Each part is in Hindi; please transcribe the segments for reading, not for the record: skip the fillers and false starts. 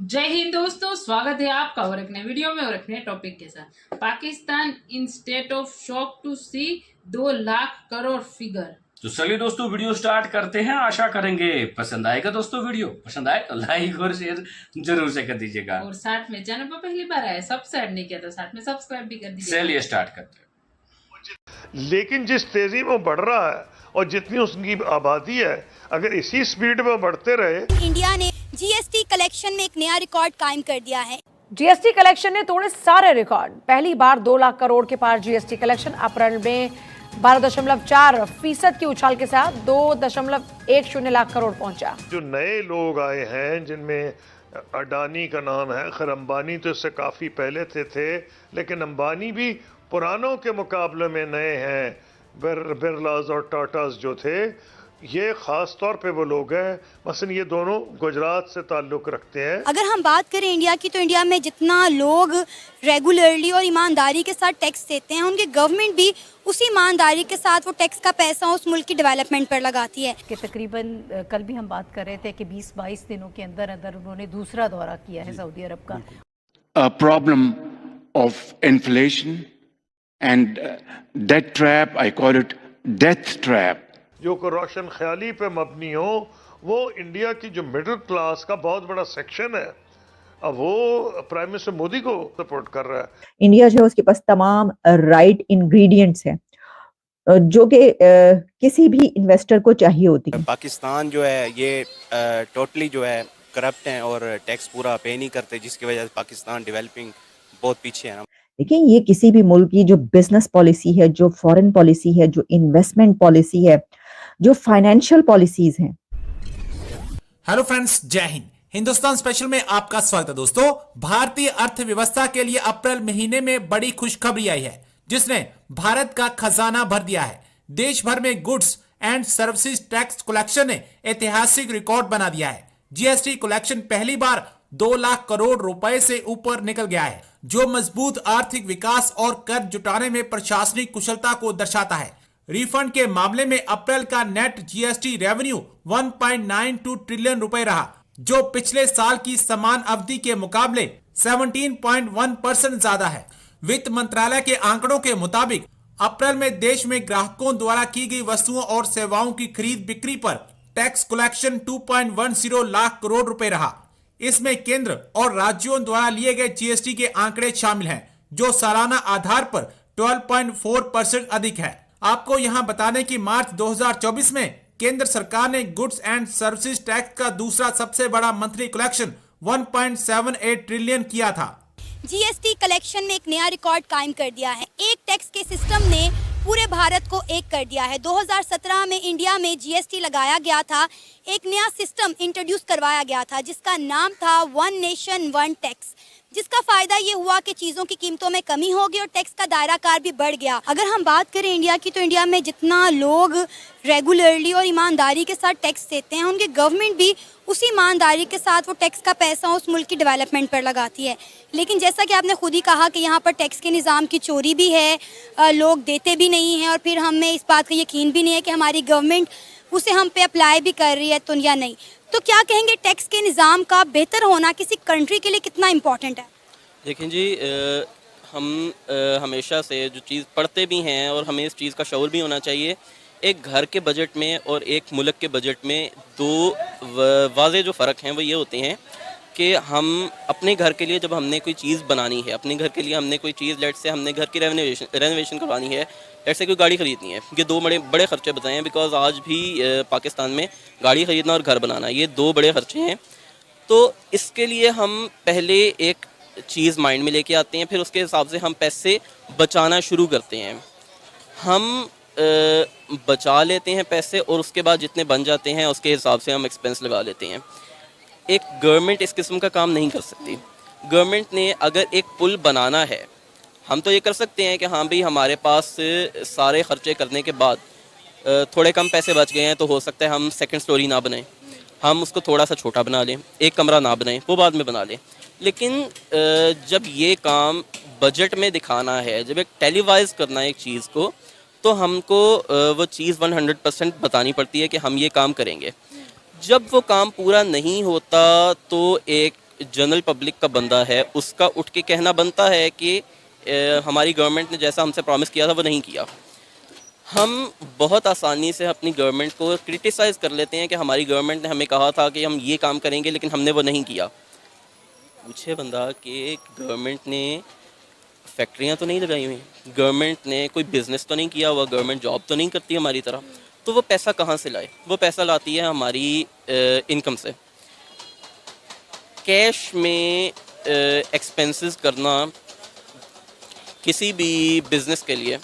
जय हिंद दोस्तों, स्वागत है आपका और एक नए वीडियो में और एक नए टॉपिक के साथ। Pakistan in state of shock to see 2 lakh crore figure. तो चलिए दोस्तों वीडियो स्टार्ट करते हैं। आशा करेंगे पसंद आएगा। दोस्तों वीडियो पसंद आए तो लाइक और शेयर जरूर से कर दीजिएगा और साथ में चैनल पर पहली बार आए सब्सक्राइब नहीं किया तो साथ में सब्सक्राइब भी कर दीजिएगा। चलिए स्टार्ट करते हैं। लेकिन जिस तेजी में बढ़ रहा है और जितनी उसकी आबादी है, अगर इसी स्पीड में बढ़ते रहे। इंडिया ने जीएसटी कलेक्शन में एक नया रिकॉर्ड कायम कर दिया है। जीएसटी कलेक्शन ने तोड़े सारे रिकॉर्ड। पहली बार 2 लाख करोड़ के पार जीएसटी कलेक्शन। अप्रैल में 12.4% की उछाल के साथ 2.10 लाख करोड़ पहुंचा। जो नए लोग आए हैं जिनमें अडानी का नाम है, खैर अंबानी तो इससे काफी पहले थे, लेकिन अंबानी भी पुरानों के मुकाबले में नए हैं। बिरलाज और टाटास जो थे, ये खास तौर पे वो लोग हैं, मसलन ये दोनों गुजरात से ताल्लुक रखते हैं। अगर हम बात करें इंडिया की, तो इंडिया में जितना लोग रेगुलरली और ईमानदारी के साथ टैक्स देते हैं, उनकी गवर्नमेंट भी उसी ईमानदारी के साथ वो टैक्स का पैसा उस मुल्क की डेवलपमेंट पर लगाती है। कि तकरीबन कल भी हम बात कर रहे थे कि 20-22 दिनों के अंदर अंदर उन्होंने दूसरा दौरा किया है सऊदी अरब का। Problem of inflation and debt trap, I call it death trap, जो को रोशन ख्याली पे मबनी हो, वो इंडिया की जो मिडिल क्लास का बहुत बड़ा सेक्शन है, अब वो प्राइम मिनिस्टर मोदी को सपोर्ट कर रहा है। इंडिया जो है उसके पास तमाम राइट इंग्रेडिएंट्स हैं जो कि किसी भी इन्वेस्टर को चाहिए होती है। पाकिस्तान जो है ये टोटली जो है करप्ट हैं और टैक्स पूरा पे नहीं करते, जिसकी वजह से पाकिस्तान डेवलपिंग बहुत पीछे है। देखिए, ये किसी भी मुल्क की जो बिजनेस पॉलिसी है, जो फॉरेन पॉलिसी है, जो इन्वेस्टमेंट पॉलिसी है, जो फाइनेंशियल पॉलिसीज हैं। हेलो फ्रेंड्स, जय हिंद। हिंदुस्तान स्पेशल में आपका स्वागत है। दोस्तों, भारतीय अर्थव्यवस्था के लिए अप्रैल महीने में बड़ी खुशखबरी आई है, जिसने भारत का खजाना भर दिया है। देश भर में goods and services tax collection ने ऐतिहासिक रिकॉर्ड बना दिया है। जीएसटी कलेक्शन पहली बार 2 लाख करोड़ रुपए से ऊपर निकल गया है, जो मजबूत आर्थिक विकास और कर जुटाने में प्रशासनिक कुशलता को दर्शाता है। रिफंड के मामले में अप्रैल का नेट जीएसटी रेवेन्यू 1.92 ट्रिलियन रुपए रहा, जो पिछले साल की समान अवधि के मुकाबले 17.1% ज्यादा है। वित्त मंत्रालय के आंकड़ों के मुताबिक अप्रैल में देश में ग्राहकों द्वारा की गई वस्तुओं और सेवाओं की खरीद बिक्री पर टैक्स कलेक्शन 2.10 लाख करोड़ रुपए रहा। इसमें केंद्र और राज्यों द्वारा लिए गए जीएसटी के आंकड़े शामिल हैं, जो सालाना आधार पर 12.4% अधिक है। आपको यहां बताने की मार्च 2024 में केंद्र सरकार ने गुड्स एंड सर्विसेज टैक्स का दूसरा सबसे बड़ा मंथली कलेक्शन 1.78 ट्रिलियन किया था। जीएसटी कलेक्शन में एक नया रिकॉर्ड कायम कर दिया है। एक टैक्स के सिस्टम ने पूरे भारत को एक कर दिया है। 2017 में इंडिया में जीएसटी लगाया गया था, एक नया सिस्टम इंट्रोड्यूस करवाया गया था, जिसका नाम था वन नेशन वन टैक्स, जिसका फायदा ये हुआ कि चीज़ों की कीमतों में कमी होगी और टैक्स का दायरा कार भी बढ़ गया। अगर हम बात करें इंडिया की, तो इंडिया में जितना लोग रेगुलरली और ईमानदारी के साथ टैक्स देते हैं, उनकी गवर्नमेंट भी उसी ईमानदारी के साथ वो टैक्स का पैसा उस मुल्क की डेवलपमेंट पर लगाती है। लेकिन जैसा कि आपने खुद ही कहा कि यहाँ पर टैक्स के निज़ाम की चोरी भी है, लोग देते भी नहीं हैं, और फिर हमें इस बात का यकीन भी नहीं है कि हमारी गवर्नमेंट उसे हम पे अप्लाई भी कर रही है तो या नहीं। तो क्या कहेंगे, टैक्स के निज़ाम का बेहतर होना किसी कंट्री के लिए कितना इम्पोर्टेंट है? देखें जी, हम हमेशा से जो चीज़ पढ़ते भी हैं और हमें इस चीज़ का शऊर भी होना चाहिए, एक घर के बजट में और एक मुल्क के बजट में दो वाज़े जो फ़र्क हैं वो ये होते हैं कि हम अपने घर के लिए जब हमने कोई चीज़ बनानी है, अपने घर के लिए हमने कोई चीज़, लेट से हमने घर की रेनोवेशन करवानी है, लेट से कोई गाड़ी ख़रीदनी है, ये 2 बड़े खर्चे बताए हैं। बिकॉज आज भी पाकिस्तान में गाड़ी ख़रीदना और घर बनाना, ये 2 बड़े खर्चे हैं। तो इसके लिए हम पहले एक चीज़ माइंड में लेके आते हैं, फिर उसके हिसाब से हम पैसे बचाना शुरू करते हैं। हम बचा लेते हैं पैसे और उसके बाद जितने बन जाते हैं उसके हिसाब से हम एक्सपेंस लगा लेते हैं। एक गवर्नमेंट इस किस्म का काम नहीं कर सकती। गवर्नमेंट ने अगर एक पुल बनाना है, हम तो ये कर सकते हैं कि हाँ भाई हमारे पास सारे खर्चे करने के बाद थोड़े कम पैसे बच गए हैं, तो हो सकता है हम सेकंड स्टोरी ना बनाएं, हम उसको थोड़ा सा छोटा बना लें, एक कमरा ना बनाएं, वो बाद में बना लें। लेकिन जब ये काम बजट में दिखाना है, जब एक टेलीवाइज करना है एक चीज़ को, तो हमको वो चीज़ 100% बतानी पड़ती है कि हम ये काम करेंगे। जब वो काम पूरा नहीं होता तो एक जनरल पब्लिक का बंदा है उसका उठ के कहना बनता है कि हमारी गवर्नमेंट ने जैसा हमसे प्रॉमिस किया था वो नहीं किया। हम बहुत आसानी से अपनी गवर्नमेंट को क्रिटिसाइज़ कर लेते हैं कि हमारी गवर्नमेंट ने हमें कहा था कि हम ये काम करेंगे लेकिन हमने वो नहीं किया। पूछे बंदा कि गवर्नमेंट ने फैक्ट्रियां तो नहीं लगाई हुई, गवर्नमेंट ने कोई बिज़नेस तो नहीं किया हुआ, गवर्नमेंट जॉब तो नहीं करती हमारी तरह, तो वो पैसा कहाँ से लाए? वो पैसा लाती है हमारी इनकम से। कैश में एक्सपेंसेस करना किसी भी बिज़नेस के लिए,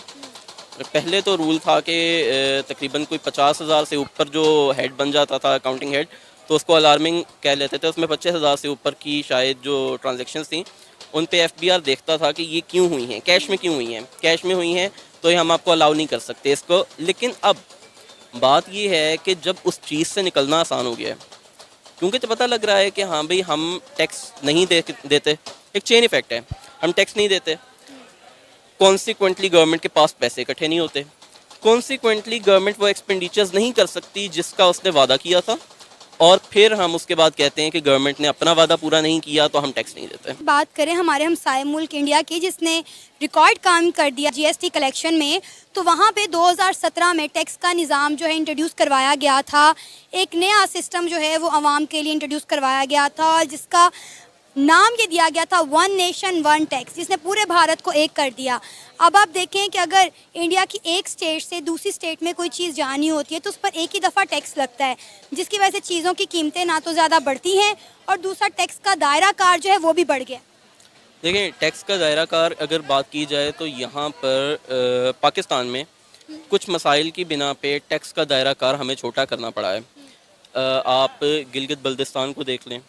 पहले तो रूल था कि तकरीबन कोई 50,000 से ऊपर जो हेड बन जाता था अकाउंटिंग हेड तो उसको अलार्मिंग कह लेते थे। उसमें 25,000 से ऊपर की शायद जो ट्रांजैक्शंस थी उन पे एफबीआर देखता था कि ये क्यों हुई हैं, कैश में क्यों हुई हैं, कैश में हुई हैं तो ये हम आपको अलाउ नहीं कर सकते इसको। लेकिन अब बात ये है कि जब उस चीज़ से निकलना आसान हो गया है, क्योंकि तो पता लग रहा है कि हाँ भाई हम टैक्स नहीं देते, एक चेन इफेक्ट है, हम टैक्स नहीं देते, कॉन्सिक्वेंटली गवर्नमेंट के पास पैसे इकट्ठे नहीं होते, कॉन्सिक्वेंटली गवर्नमेंट वो एक्सपेंडिचर्स नहीं कर सकती जिसका उसने वादा किया था, और फिर हम उसके बाद कहते हैं कि गवर्नमेंट ने अपना वादा पूरा नहीं किया तो हम टैक्स नहीं देते। बात करें हमारे हमसाये मुल्क इंडिया की, जिसने रिकॉर्ड काम कर दिया जीएसटी कलेक्शन में, तो वहाँ पे 2017 में टैक्स का निज़ाम जो है इंट्रोड्यूस करवाया गया था। एक नया सिस्टम जो है वो आवाम के लिए इंट्रोड्यूस करवाया गया था और जिसका नाम ये दिया गया था वन नेशन वन टैक्स, जिसने पूरे भारत को एक कर दिया। अब आप देखें कि अगर इंडिया की एक स्टेट से दूसरी स्टेट में कोई चीज़ जानी होती है तो उस पर एक ही दफ़ा टैक्स लगता है, जिसकी वजह से चीज़ों की कीमतें ना तो ज़्यादा बढ़ती हैं और दूसरा टैक्स का दायरा कार जो है वो भी बढ़ गया। देखिए, टैक्स का दायरा कार अगर बात की जाए तो यहाँ पर पाकिस्तान में कुछ मसाइल की बिना पे टैक्स का दायरा कार हमें छोटा करना पड़ा है। आप गिलगित बल्दिस्तान को देख लें,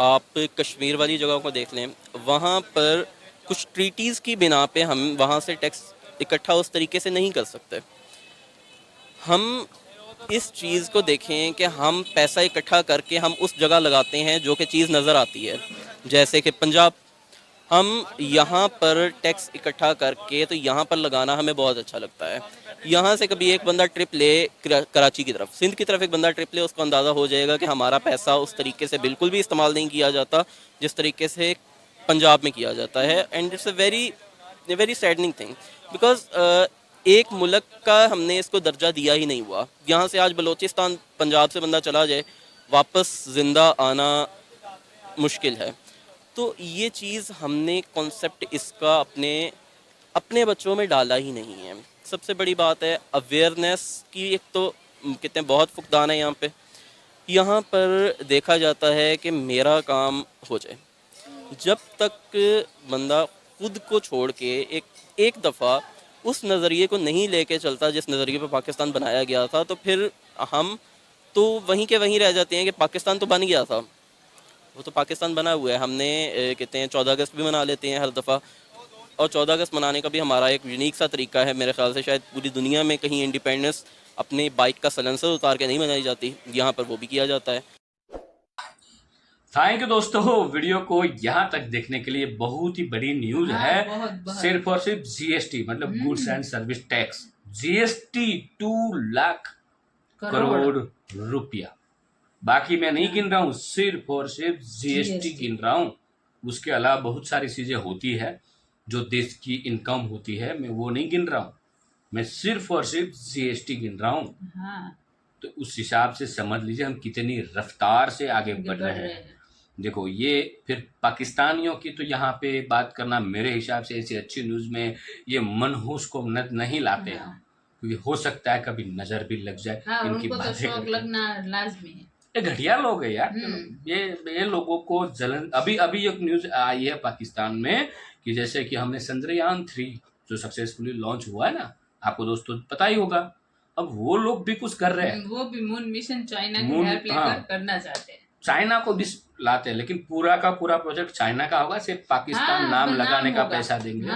आप कश्मीर वाली जगहों को देख लें, वहाँ पर कुछ ट्रीटीज़ की बिना पे हम वहाँ से टैक्स इकट्ठा उस तरीके से नहीं कर सकते। हम इस चीज़ को देखें कि हम पैसा इकट्ठा करके हम उस जगह लगाते हैं जो कि चीज़ नज़र आती है, जैसे कि पंजाब। हम यहाँ पर टैक्स इकट्ठा करके तो यहाँ पर लगाना हमें बहुत अच्छा लगता है। यहाँ से कभी एक बंदा ट्रिप ले कराची की तरफ, सिंध की तरफ एक बंदा ट्रिप ले, उसको अंदाज़ा हो जाएगा कि हमारा पैसा उस तरीके से बिल्कुल भी इस्तेमाल नहीं किया जाता जिस तरीके से पंजाब में किया जाता है। And it's a very saddening thing, because एक मुल्क का हमने इसको दर्जा दिया ही नहीं हुआ। यहाँ से आज बलोचिस्तान पंजाब से बंदा चला जाए, वापस ज़िंदा आना मुश्किल है। तो ये चीज़ हमने कॉन्सेप्ट इसका अपने बच्चों में डाला ही नहीं है। सबसे बड़ी बात है अवेयरनेस की। एक तो कहते हैं बहुत फुकदान है यहाँ पर देखा जाता है कि मेरा काम हो जाए। जब तक बंदा खुद को छोड़ के एक दफ़ा उस नज़रिए को नहीं लेके चलता जिस नज़रिए पर पाकिस्तान बनाया गया था, तो फिर हम तो वहीं के वहीं रह जाते हैं कि पाकिस्तान तो बन गया था, वो तो पाकिस्तान बना हुआ है। हमने कहते हैं 14 अगस्त भी मना लेते हैं हर दफ़ा, और 14 अगस्त मनाने का भी हमारा एक यूनिक सा तरीका है। मेरे ख्याल से शायद पूरी दुनिया में कहीं इंडिपेंडेंस अपने बाइक का सलेंसर उतार के नहीं मनाई जाती, यहाँ पर वो भी किया जाता है। थैंक यू दोस्तों, वीडियो को यहाँ तक देखने के लिए। बहुत ही बड़ी न्यूज है। सिर्फ और सिर्फ जीएसटी मतलब goods and service tax, GST 2 lakh crore रुपया। बाकी मैं नहीं गिन रहा हूँ, सिर्फ और सिर्फ जीएसटी गिन रहा हूँ। उसके अलावा बहुत सारी चीजें होती है जो देश की इनकम होती है, मैं वो नहीं गिन रहा हूँ। मैं सिर्फ और सिर्फ जीएसटी गिन रहा हूँ। तो उस हिसाब से समझ लीजिए हम कितनी रफ्तार से आगे बढ़ रहे हैं। देखो, ये फिर पाकिस्तानियों की तो यहाँ पे बात करना मेरे हिसाब से ऐसी अच्छी न्यूज़ में ये मनहूस को नहीं लाते हैं, क्योंकि हो सकता है कभी नजर भी लग जाए। इनकी बातें लगना लाजमी है। ये घटिया लोग है यार। ये लोगों को जलन। अभी एक न्यूज आई है पाकिस्तान में कि जैसे कि हमने चंद्रयान 3 जो सक्सेसफुली लॉन्च हुआ है ना, आपको दोस्तों पता ही होगा, अब वो लोग भी कुछ कर रहे हैं। वो भी मून मिशन चाइना की हेल्प लेकर करना चाहते हैं। चाइना को भी लाते हैं, लेकिन पूरा का पूरा प्रोजेक्ट चाइना का होगा, सिर्फ पाकिस्तान नाम लगाने का पैसा देंगे।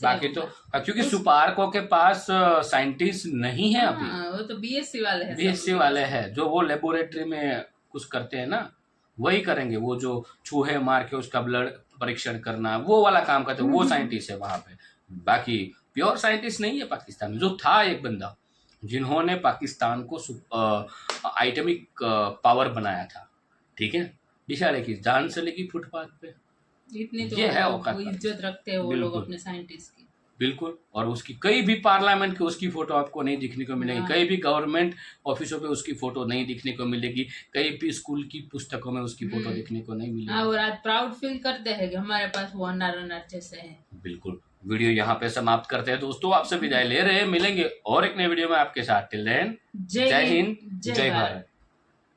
बाकी तो क्योंकि सुपार्को के पास साइंटिस्ट नहीं है अभी, वो तो बीएससी वाले हैं जो वो लेबोरेटरी में कुछ करते हैं ना, वही करेंगे। वो जो चूहे मार के उसका ब्लड परीक्षण करना, वो वाला काम करते हैं, वो साइंटिस्ट है वहां पे। बाकी प्योर साइंटिस्ट नहीं है पाकिस्तान में। जो था एक बंदा जिन्होंने पाकिस्तान को एटॉमिक पावर बनाया था, ठीक है, बेचारे की जान से लेगी फुटपाथ पे। इतनी तो ये है वो औकात इज्जत रखते हैं वो लोग बिल्कुल। अपने साइंटिस्ट की। बिल्कुल। और उसकी कई भी पार्लियामेंट की उसकी फोटो आपको नहीं दिखने को मिलेगी, हाँ। कई भी गवर्नमेंट ऑफिसों पे उसकी फोटो नहीं दिखने को मिलेगी, कई भी स्कूल की पुस्तकों में उसकी फोटो दिखने को नहीं हाँ, मिलेगी। और आज प्राउड फील करते हैं कि हमारे पास वो रनर जैसे हैं। बिल्कुल। वीडियो यहाँ पे समाप्त करते हैं दोस्तों, आपसे विदाई ले रहे हैं, मिलेंगे और एक नए वीडियो में आपके साथ। टिल देन, जय हिंद, जय भारत।